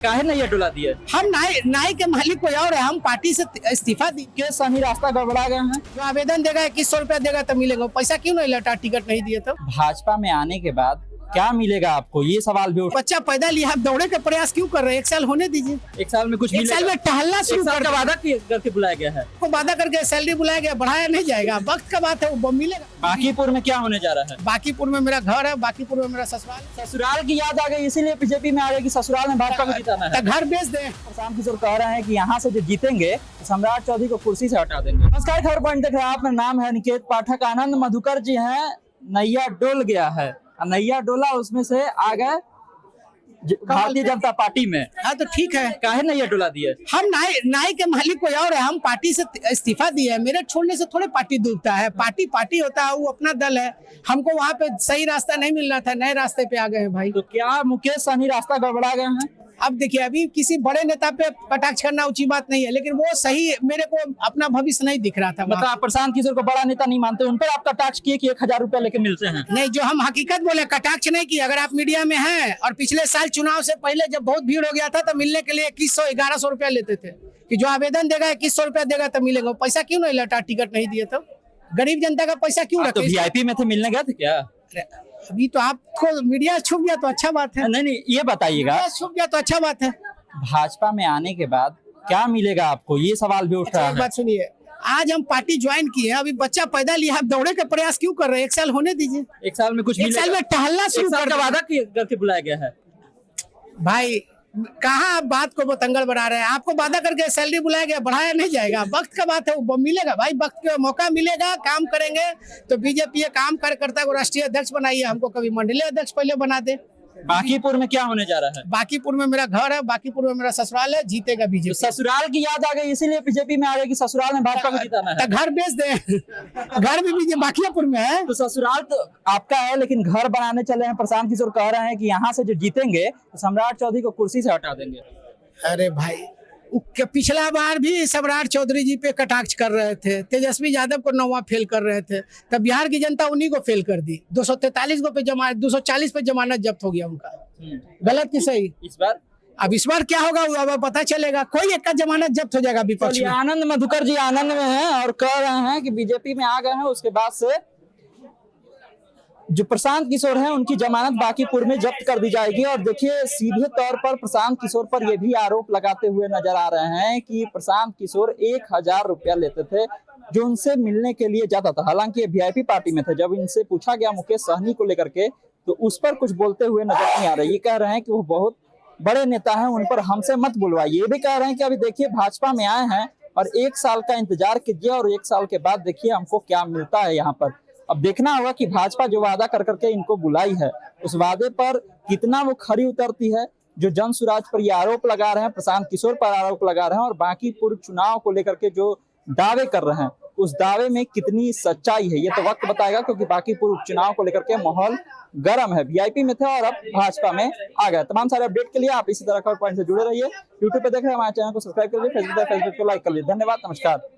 काहे नहीं डुला दिए? हम नाई के मालिक कोई और है, हम पार्टी से इस्तीफा दी। के सही रास्ता गड़बड़ा गए हैं। जो आवेदन देगा 2100 रुपया देगा तो मिलेगा, पैसा क्यों नहीं लौटा, टिकट नहीं दिए तो। भाजपा में आने के बाद क्या मिलेगा आपको, ये सवाल भी बच्चा पैदा लिया, आप दौड़े के प्रयास क्यों कर रहे हैं? 1 साल होने दीजिए। 1 साल में कुछ एक साल में टहलना शुरू कर का वादा करके बुलाया गया है। को वादा करके सैलरी बुलाया गया, बढ़ाया नहीं जाएगा, वक्त का बात है, वो मिलेगा। बांकीपुर में क्या होने जा रहा है? बांकीपुर में मेरा घर है, बांकीपुर में मेरा ससुराल। ससुराल की याद आ गई, इसीलिए बीजेपी में आ रही कि ससुराल में भाजपा को जिताना है। घर बेच दे। प्रशांत किशोर कह रहे हैं कि यहाँ से जो जीतेंगे सम्राट चौधरी को कुर्सी से हटा देंगे। नमस्कार, खबर पॉइंट देख रहे हैं आप, मेरा नाम है निकेत पाठक। आनंद मधुकर जी हैं, नैया डोल गया है, नैया डोला उसमें से आ गए भारतीय जनता पार्टी में। हाँ तो ठीक है, काहे नैया डोला दिए? हम नाई के मालिक कोई और है, हम पार्टी से इस्तीफा दिए। मेरे छोड़ने से थोड़े पार्टी डूबता है, पार्टी होता है, वो अपना दल है। हमको वहाँ पे सही रास्ता नहीं मिल रहा था, नए रास्ते पे आ गए हैं भाई। तो क्या मुकेश सहनी रास्ता गड़बड़ा गए हैं? अब देखिए, अभी किसी बड़े नेता पे कटाक्ष करना उचित बात नहीं है, लेकिन वो सही मेरे को अपना भविष्य नहीं दिख रहा था। मतलब आप प्रशांत किशोर को बड़ा नेता नहीं मानते, उन पर आप कटाक्ष किए कि 1000 रुपया लेके मिलते हैं? नहीं, जो हम हकीकत बोले, कटाक्ष नहीं किया। अगर आप मीडिया में हैं और पिछले साल चुनाव से पहले जब बहुत भीड़ हो गया था तो मिलने के लिए 2100-1100 रुपया लेते थे कि जो आवेदन देगा 2100 रुपया देगा तो मिलेगा, पैसा क्यों नहीं लौटा, टिकट नहीं दिए तो। गरीब जनता का पैसा क्यों रखे? तो वीआईपी में थे, मिलने गए थे क्या? अभी तो आपको मीडिया छुप गया तो अच्छा बात है। नहीं, ये बताइएगा, छुप गया तो अच्छा बात है। भाजपा में आने के बाद क्या मिलेगा आपको, ये सवाल भी उठ रहा है। बात सुनिए, आज हम पार्टी ज्वाइन किए हैं, अभी बच्चा पैदा लिया, आप दौड़े के प्रयास क्यों कर रहे हैं? 1 साल होने दीजिए। 1 साल में कुछ 1 साल में टहलना शुरू का वादा करके बुलाया गया है। भाई कहाँ आप बात को बतंगड़ बना रहे हैं? आपको वादा करके सैलरी बुलाया गया, बढ़ाया नहीं जाएगा, वक्त का बात है, वो मिलेगा भाई, वक्त का मौका मिलेगा, काम करेंगे तो। बीजेपी काम कार्यकर्ता को राष्ट्रीय अध्यक्ष बनाइए, हमको कभी मंडलीय अध्यक्ष पहले बना दे। बांकीपुर में क्या होने जा रहा है? बांकीपुर में मेरा घर है, बांकीपुर में मेरा ससुराल है, जीतेगा बीजेपी। ससुराल की याद आ गई, इसीलिए बीजेपी में आ रही कि ससुराल में भाजपा को जिताना है। घर बेच दे। घर भी बीजेपी बांकीपुर में है। तो ससुराल तो आपका है, लेकिन घर बनाने चले हैं। प्रशांत किशोर कह रहे हैं कि यहाँ से जो जीतेंगे तो सम्राट चौधरी को कुर्सी से हटा देंगे। अरे भाई, पिछला बार भी सम्राट चौधरी जी पे कटाक्ष कर रहे थे, तेजस्वी यादव को 9वां फेल कर रहे थे, तब बिहार की जनता उन्हीं को फेल कर दी। 243 को पे जमानत, 240 पे जमानत जब्त हो गया उनका। गलत की सही? इस बार क्या होगा वो अब पता चलेगा। कोई एक का जमानत जब्त हो जाएगा विपक्ष में। आनंद मधुकर जी आनंद में हैं और कह रहे हैं कि बीजेपी में आ गए हैं, उसके बाद से जो प्रशांत किशोर हैं उनकी जमानत बांकीपुर में जब्त कर दी जाएगी। और देखिए, सीधे तौर पर प्रशांत किशोर पर यह भी आरोप लगाते हुए नजर आ रहे हैं कि प्रशांत किशोर 1000 रुपया लेते थे जो उनसे मिलने के लिए जाता था। हालांकि वीआईपी पार्टी में थे। जब इनसे पूछा गया मुकेश सहनी को लेकर के तो उस पर कुछ बोलते हुए नजर नहीं आ रहे। ये कह रहे हैं कि वो बहुत बड़े नेता हैं, उन पर हमसे मत बुलवाइए। ये भी कह रहे हैं कि अभी देखिए, भाजपा में आए हैं और 1 साल का इंतजार कीजिए और 1 साल के बाद देखिए हमको क्या मिलता है यहाँ पर। अब देखना होगा कि भाजपा जो वादा कर करके इनको बुलाई है, उस वादे पर कितना वो खरी उतरती है। जो जन सुराज पर ये आरोप लगा रहे हैं, प्रशांत किशोर पर आरोप लगा रहे हैं और बांकीपुर चुनाव को लेकर के जो दावे कर रहे हैं, उस दावे में कितनी सच्चाई है ये तो वक्त बताएगा। क्योंकि बांकीपुर उपचुनाव को लेकर के माहौल गर्म है। वीआईपी में थे और अब भाजपा में आ गए। तमाम सारे अपडेट के लिए आप इसी तरह खबर पॉइंट से जुड़े रहिए। यूट्यूब पे देख रहे हैं, हमारे चैनल को सब्सक्राइब कर लीजिए, फेसबुक को लाइक कर लीजिए। धन्यवाद, नमस्कार।